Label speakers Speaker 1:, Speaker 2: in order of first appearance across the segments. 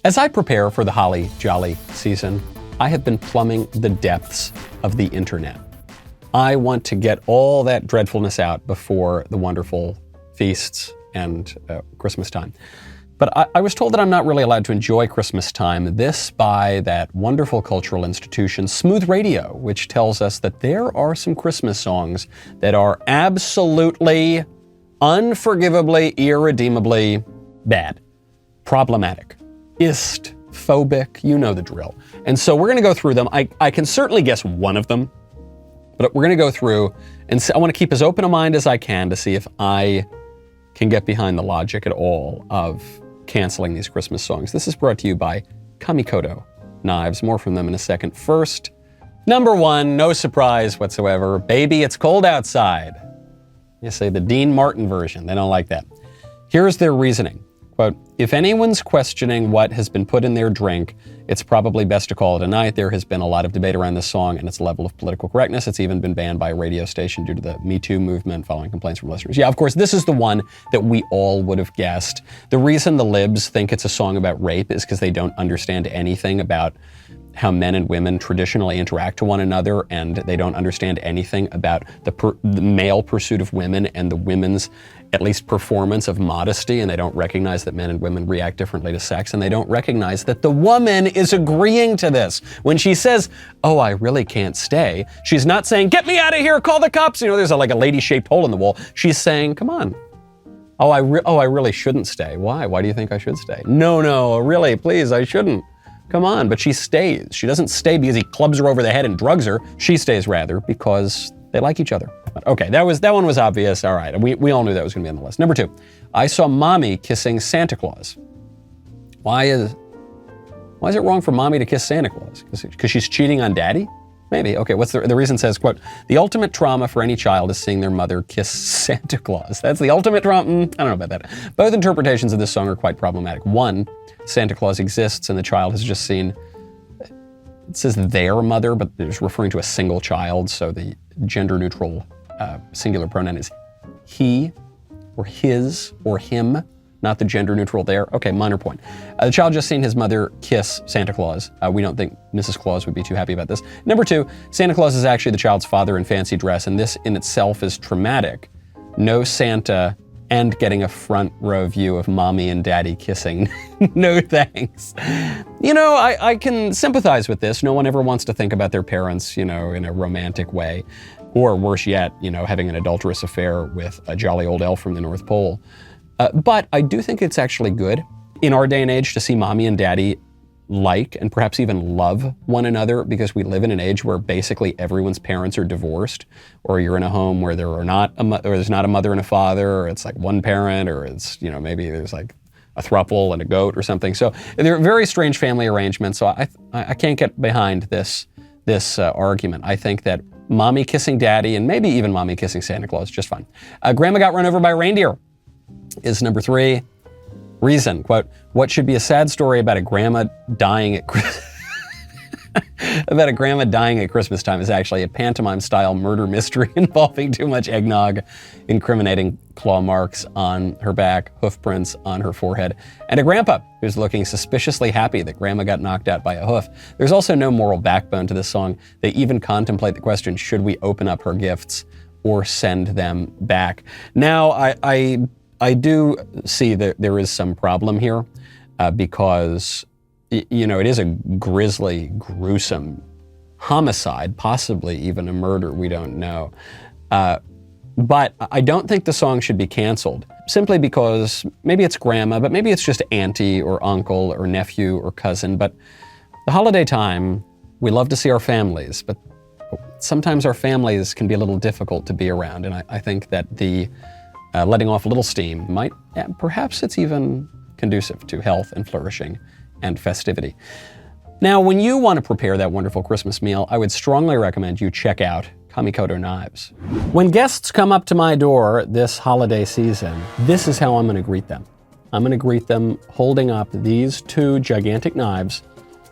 Speaker 1: As I prepare for the holly jolly season, I have been plumbing the depths of the internet. I want to get all that dreadfulness out before the wonderful feasts and Christmas time. But I was told that I'm not really allowed to enjoy Christmas time. This by that wonderful cultural institution, Smooth Radio, which tells us that there are some Christmas songs that are absolutely, unforgivably, irredeemably bad, problematic, phobic, you know the drill. And so we're gonna go through them. I can certainly guess one of them, but we're gonna go through and I wanna keep as open a mind as I can to see if I can get behind the logic at all of canceling these Christmas songs. This is brought to you by Kamikoto Knives. More from them in a second. First, number one, no surprise whatsoever. Baby, it's cold outside. You say the Dean Martin version. They don't like that. Here's their reasoning. Quote, if anyone's questioning what has been put in their drink, it's probably best to call it a night. There has been a lot of debate around this song and its level of political correctness. It's even been banned by a radio station due to the Me Too movement following complaints from listeners. Yeah, of course, this is the one that we all would have guessed. The reason the libs think it's a song about rape is because they don't understand anything about how men and women traditionally interact to one another, and they don't understand anything about the male pursuit of women and the women's, at least, performance of modesty, and they don't recognize that men and women react differently to sex, and they don't recognize that the woman is agreeing to this. When she says, oh, I really can't stay, she's not saying, get me out of here, call the cops. You know, there's like a lady-shaped hole in the wall. She's saying, come on. Oh, I really shouldn't stay. Why? Why do you think I should stay? No, really, please, I shouldn't. Come on, but she stays. She doesn't stay because he clubs her over the head and drugs her. She stays rather because they like each other. Okay, that one was obvious. All right, we all knew that was gonna be on the list. Number two, I saw mommy kissing Santa Claus. Why is it wrong for mommy to kiss Santa Claus? Because she's cheating on daddy? Maybe. Okay, what's the reason says, quote, the ultimate trauma for any child is seeing their mother kiss Santa Claus. That's the ultimate trauma. I don't know about that. Both interpretations of this song are quite problematic. One, Santa Claus exists and the child has just seen, it says their mother, but it's referring to a single child, so the gender neutral singular pronoun is he or his or him, not the gender neutral there. Okay, minor point. The child just seen his mother kiss Santa Claus. We don't think Mrs. Claus would be too happy about this. Number two, Santa Claus is actually the child's father in fancy dress, and this in itself is traumatic. No Santa and getting a front row view of mommy and daddy kissing. No thanks. You know, I can sympathize with this. No one ever wants to think about their parents, in a romantic way. Or worse yet, having an adulterous affair with a jolly old elf from the North Pole. But I do think it's actually good in our day and age to see mommy and daddy like and perhaps even love one another, because we live in an age where basically everyone's parents are divorced, or you're in a home where there's not a mother and a father, or it's like one parent, or it's, maybe there's like a throuple and a goat or something. So they're very strange family arrangements. So I can't get behind this argument. I think that mommy kissing daddy and maybe even mommy kissing Santa Claus, just fine. Grandma got run over by a reindeer is number three. Reason, quote, what should be a sad story about a grandma dying at Christmas time is actually a pantomime-style murder mystery involving too much eggnog, incriminating claw marks on her back, hoof prints on her forehead, and a grandpa who's looking suspiciously happy that grandma got knocked out by a hoof. There's also no moral backbone to this song. They even contemplate the question, should we open up her gifts or send them back? Now, I do see that there is some problem here because, it is a grisly, gruesome homicide, possibly even a murder, we don't know. But I don't think the song should be canceled simply because maybe it's grandma, but maybe it's just auntie or uncle or nephew or cousin. But the holiday time, we love to see our families, but sometimes our families can be a little difficult to be around. And I think that the letting off a little steam might, perhaps it's even conducive to health and flourishing and festivity. Now, when you want to prepare that wonderful Christmas meal, I would strongly recommend you check out Kamikoto Knives. When guests come up to my door this holiday season, this is how I'm going to greet them. I'm going to greet them holding up these two gigantic knives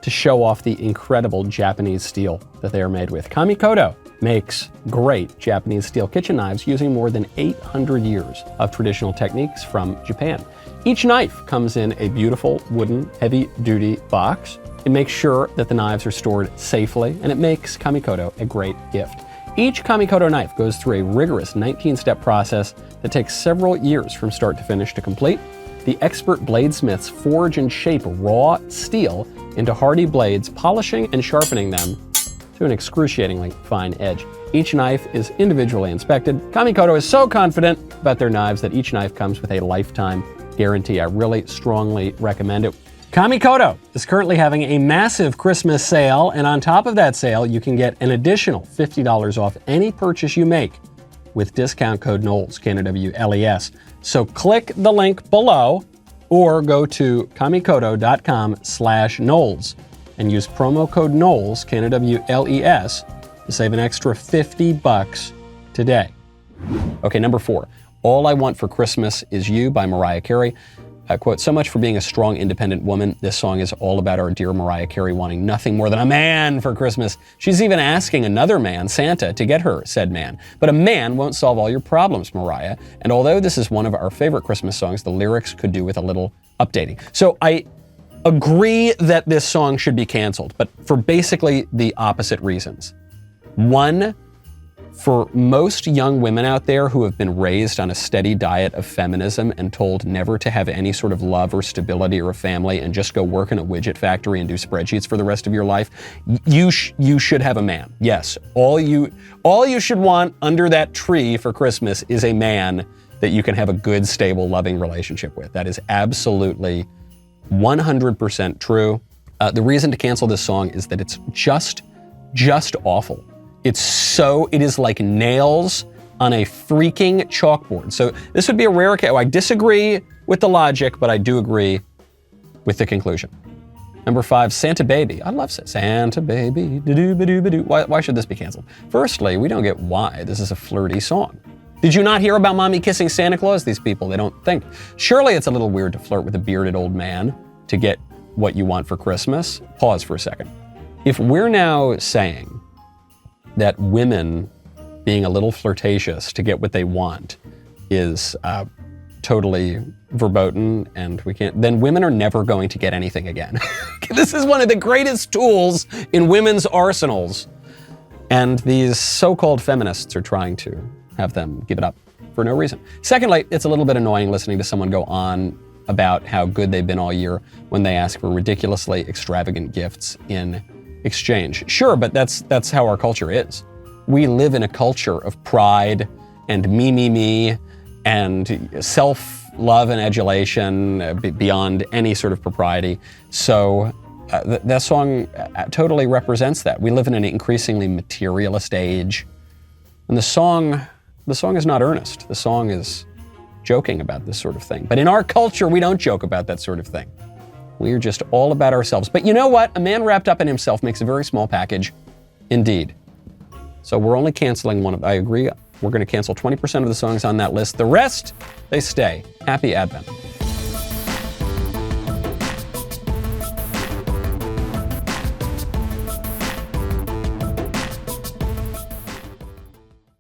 Speaker 1: to show off the incredible Japanese steel that they are made with. Kamikoto makes great Japanese steel kitchen knives using more than 800 years of traditional techniques from Japan. Each knife comes in a beautiful wooden heavy-duty box. It makes sure that the knives are stored safely, and it makes Kamikoto a great gift. Each Kamikoto knife goes through a rigorous 19-step process that takes several years from start to finish to complete. The expert bladesmiths forge and shape raw steel into hardy blades, polishing and sharpening them to an excruciatingly fine edge. Each knife is individually inspected. Kamikoto is so confident about their knives that each knife comes with a lifetime guarantee. I really strongly recommend it. Kamikoto is currently having a massive Christmas sale, and on top of that sale, you can get an additional $50 off any purchase you make with discount code Knowles, K-N-O-W-L-E-S. So click the link below or go to kamikoto.com/Knowles and use promo code Knowles, K-N-O-W-L-E-S, to save an extra $50 today. Okay, number 4, All I Want for Christmas Is You by Mariah Carey. Quote, so much for being a strong, independent woman. This song is all about our dear Mariah Carey wanting nothing more than a man for Christmas. She's even asking another man, Santa, to get her said man. But a man won't solve all your problems, Mariah. And although this is one of our favorite Christmas songs, the lyrics could do with a little updating. So I agree that this song should be canceled, but for basically the opposite reasons. One, for most young women out there who have been raised on a steady diet of feminism and told never to have any sort of love or stability or a family and just go work in a widget factory and do spreadsheets for the rest of your life, you should have a man. Yes, all you should want under that tree for Christmas is a man that you can have a good, stable, loving relationship with. That is absolutely 100% true. The reason to cancel this song is that it's just awful. It is like nails on a freaking chalkboard. So this would be a rare case. I disagree with the logic, but I do agree with the conclusion. Number 5, Santa Baby. I love Santa Baby, do-do-ba-do-ba-do. Why should this be canceled? Firstly, we don't get why this is a flirty song. Did you not hear about mommy kissing Santa Claus? These people, they don't think. Surely it's a little weird to flirt with a bearded old man to get what you want for Christmas. Pause for a second. If we're now saying that women being a little flirtatious to get what they want is totally verboten and then women are never going to get anything again. This is one of the greatest tools in women's arsenals. And these so-called feminists are trying to have them give it up for no reason. Secondly, it's a little bit annoying listening to someone go on about how good they've been all year when they ask for ridiculously extravagant gifts in exchange. Sure, but that's how our culture is. We live in a culture of pride and me, and self-love and adulation beyond any sort of propriety. So that song totally represents that. We live in an increasingly materialist age, and the song is not earnest. The song is joking about this sort of thing. But in our culture, we don't joke about that sort of thing. We're just all about ourselves. But you know what? A man wrapped up in himself makes a very small package indeed. So we're only canceling one of, I agree, we're going to cancel 20% of the songs on that list. The rest, they stay. Happy Advent.